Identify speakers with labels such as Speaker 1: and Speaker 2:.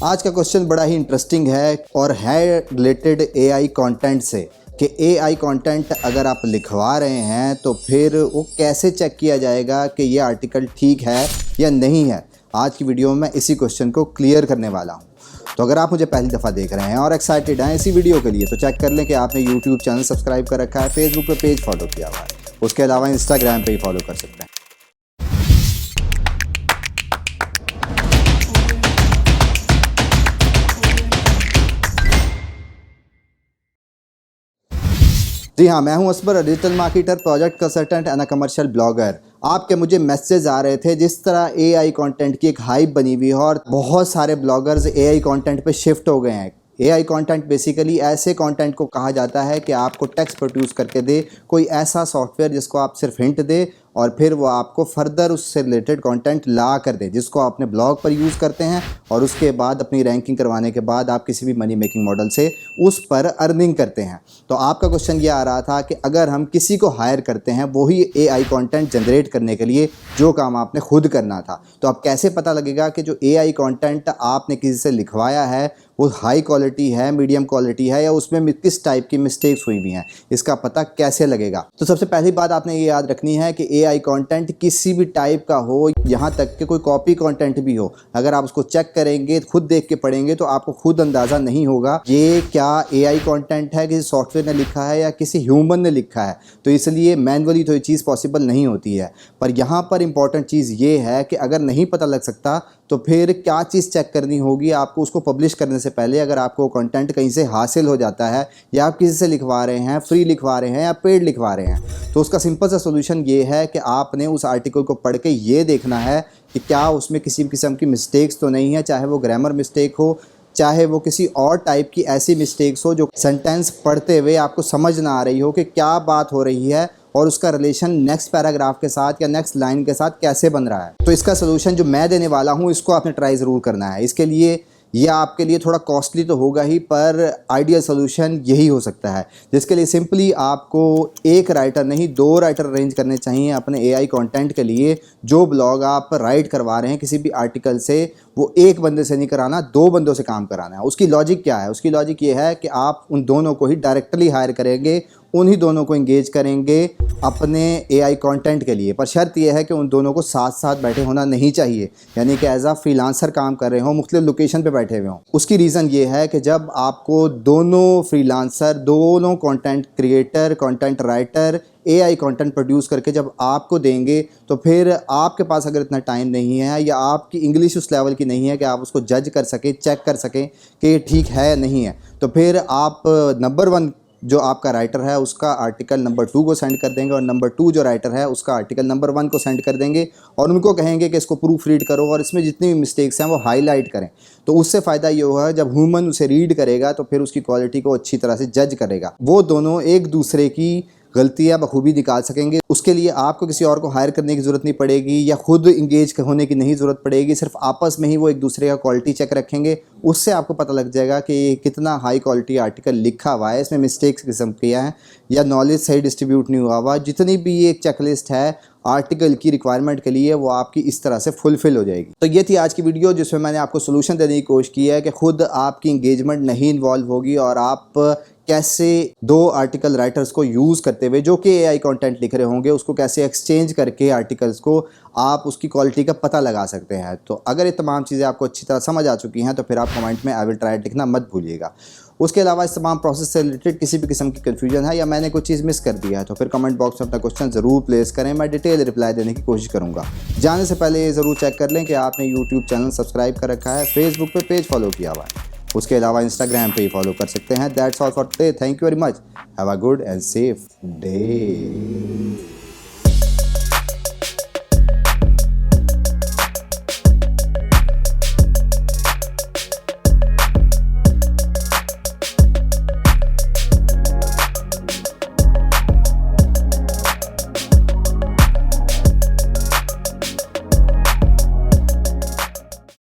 Speaker 1: आज का क्वेश्चन बड़ा ही इंटरेस्टिंग है और है रिलेटेड एआई कंटेंट से कि एआई कंटेंट अगर आप लिखवा रहे हैं तो फिर वो कैसे चेक किया जाएगा कि ये आर्टिकल ठीक है या नहीं है। आज की वीडियो में मैं इसी क्वेश्चन को क्लियर करने वाला हूँ। तो अगर आप मुझे पहली दफ़ा देख रहे हैं और एक्साइटेड हैं इसी वीडियो के लिए तो चेक कर लें कि आपने यूट्यूब चैनल सब्सक्राइब कर रखा है, फेसबुक पे पेज फॉलो किया हुआ है, उसके अलावा इंस्टाग्राम पे ही फॉलो कर सकते हैं। जी हाँ, मैं हूं Asbar, digital marketer, project consultant and commercial blogger. आपके मुझे मैसेज आ रहे थे जिस तरह एआई कंटेंट की एक हाइप बनी हुई है और बहुत सारे ब्लॉगर्स एआई कंटेंट पे शिफ्ट हो गए हैं। एआई कंटेंट बेसिकली ऐसे कंटेंट को कहा जाता है कि आपको टेक्स्ट प्रोड्यूस करके दे कोई ऐसा सॉफ्टवेयर जिसको आप सिर्फ हिंट दे और फिर वो आपको फर्दर उससे रिलेटेड कंटेंट ला कर दे, जिसको आप अपने ब्लॉग पर यूज़ करते हैं और उसके बाद अपनी रैंकिंग करवाने के बाद आप किसी भी मनी मेकिंग मॉडल से उस पर अर्निंग करते हैं। तो आपका क्वेश्चन ये आ रहा था कि अगर हम किसी को हायर करते हैं वही एआई कंटेंट जनरेट करने के लिए जो काम आपने खुद करना था, तो अब कैसे पता लगेगा कि जो एआई कंटेंट आपने किसी से लिखवाया है वो हाई क्वालिटी है, मीडियम क्वालिटी है या उसमें किस टाइप की मिस्टेक्स हुई हुई हैं, इसका पता कैसे लगेगा। तो सबसे पहली बात आपने ये याद रखनी है कि एआई कंटेंट किसी भी टाइप का हो, यहाँ तक कि कोई कॉपी कंटेंट भी हो, अगर आप उसको चेक करेंगे, खुद देख के पढ़ेंगे तो आपको खुद अंदाज़ा नहीं होगा ये क्या एआई कंटेंट है, किसी सॉफ्टवेयर ने लिखा है या किसी ह्यूमन ने लिखा है। तो इसलिए मैनुअली तो ये चीज़ पॉसिबल नहीं होती है। पर यहाँ पर इंपॉर्टेंट चीज़ ये है कि अगर नहीं पता लग सकता तो फिर क्या चीज़ चेक करनी होगी आपको। उसको पब्लिश करने से पहले अगर आपको कंटेंट कहीं से हासिल हो जाता है या आप किसी से लिखवा रहे हैं, फ्री लिखवा रहे हैं या पेड लिखवा रहे हैं, तो उसका सिंपल सा सोल्यूशन ये है कि आपने उस आर्टिकल को पढ़ के ये देखना है कि क्या उसमें किसी भी किस्म की मिस्टेक्स तो नहीं है, चाहे वो ग्रामर मिस्टेक हो, चाहे वो किसी और टाइप की ऐसी मिस्टेक्स हो जो सेंटेंस पढ़ते हुए आपको समझ ना आ रही हो कि क्या बात हो रही है और उसका रिलेशन नेक्स्ट पैराग्राफ के साथ या नेक्स्ट लाइन के साथ कैसे बन रहा है। तो इसका सोल्यूशन जो मैं देने वाला हूँ इसको आपने ट्राई ज़रूर करना है। इसके लिए यह आपके लिए थोड़ा कॉस्टली तो होगा ही, पर आइडियल सोल्यूशन यही हो सकता है, जिसके लिए सिंपली आपको एक राइटर नहीं 2 राइटर अरेंज करने चाहिए अपने एआई कंटेंट के लिए। जो ब्लॉग आप राइट करवा रहे हैं किसी भी आर्टिकल से, वो एक बंदे से नहीं कराना, 2 बंदों से काम कराना है। उसकी लॉजिक क्या है? उसकी लॉजिक ये है कि आप उन दोनों को ही डायरेक्टली हायर करेंगे, उन्हीं दोनों को इंगेज करेंगे अपने एआई कंटेंट के लिए। पर शर्त यह है कि उन दोनों को साथ साथ बैठे होना नहीं चाहिए, यानी कि एज आ फ्रीलांसर काम कर रहे हों, मुख्तलिफ लोकेशन पे बैठे हुए हों। उसकी रीज़न ये है कि जब आपको दोनों फ्रीलांसर, दोनों content creator, content writer AI content produce करके जब आपको देंगे तो फिर आपके पास अगर इतना टाइम नहीं है या आपकी इंग्लिश उस लेवल की नहीं है कि आप उसको जज कर सकें, चेक कर सकें कि ये ठीक है या नहीं है, तो फिर आप नंबर 1 जो आपका राइटर है उसका आर्टिकल नंबर 2 को सेंड कर देंगे और नंबर 2 जो राइटर है उसका आर्टिकल नंबर 1 को सेंड कर देंगे और उनको कहेंगे कि इसको प्रूफ रीड करो और इसमें जितनी भी मिस्टेक्स हैं वो हाईलाइट करें। तो उससे फ़ायदा ये होगा जब ह्यूमन उसे रीड करेगा तो फिर उसकी क्वालिटी को अच्छी तरह से जज करेगा, वो दोनों एक दूसरे की गलतियां बखूबी निकाल सकेंगे। उसके लिए आपको किसी और को हायर करने की ज़रूरत नहीं पड़ेगी या खुद इंगेज होने की नहीं ज़रूरत पड़ेगी, सिर्फ आपस में ही वो एक दूसरे का क्वालिटी चेक रखेंगे। उससे आपको पता लग जाएगा कि कितना हाई क्वालिटी आर्टिकल लिखा हुआ है, इसमें मिस्टेक्स किस्म किया है या नॉलेज सही डिस्ट्रीब्यूट नहीं हुआ हुआ। जितनी भी ये एक चेकलिस्ट है आर्टिकल की रिक्वायरमेंट के लिए वो आपकी इस तरह से फुलफ़िल हो जाएगी। तो ये थी आज की वीडियो जिसमें मैंने आपको सोल्यूशन देने की कोशिश की है कि खुद आपकी इंगेजमेंट नहीं इन्वॉल्व होगी और आप कैसे 2 आर्टिकल राइटर्स को यूज़ करते हुए जो कि एआई कंटेंट लिख रहे होंगे उसको कैसे एक्सचेंज करके आर्टिकल्स को आप उसकी क्वालिटी का पता लगा सकते हैं। तो अगर ये तमाम चीज़ें आपको अच्छी तरह समझ आ चुकी हैं तो फिर आप कमेंट में आई विल ट्राई लिखना मत भूलिएगा। उसके अलावा इस तमाम प्रोसेस से रिलेटेड किसी भी किस्म की कन्फ्यूजन है या मैंने कोई चीज़ मिस कर दिया है तो फिर कमेंट बॉक्स में अपना क्वेश्चन ज़रूर प्लेस करें, मैं डिटेल रिप्लाई देने की कोशिश करूँगा। जाने से पहले ये ज़रूर चेक कर लें कि आपने यूट्यूब चैनल सब्सक्राइब कर रखा है, फेसबुक पे पेज फॉलो किया हुआ है, उसके अलावा इंस्टाग्राम पे ही फॉलो कर सकते हैं। That's all for today, thank you very much, have a good and safe day.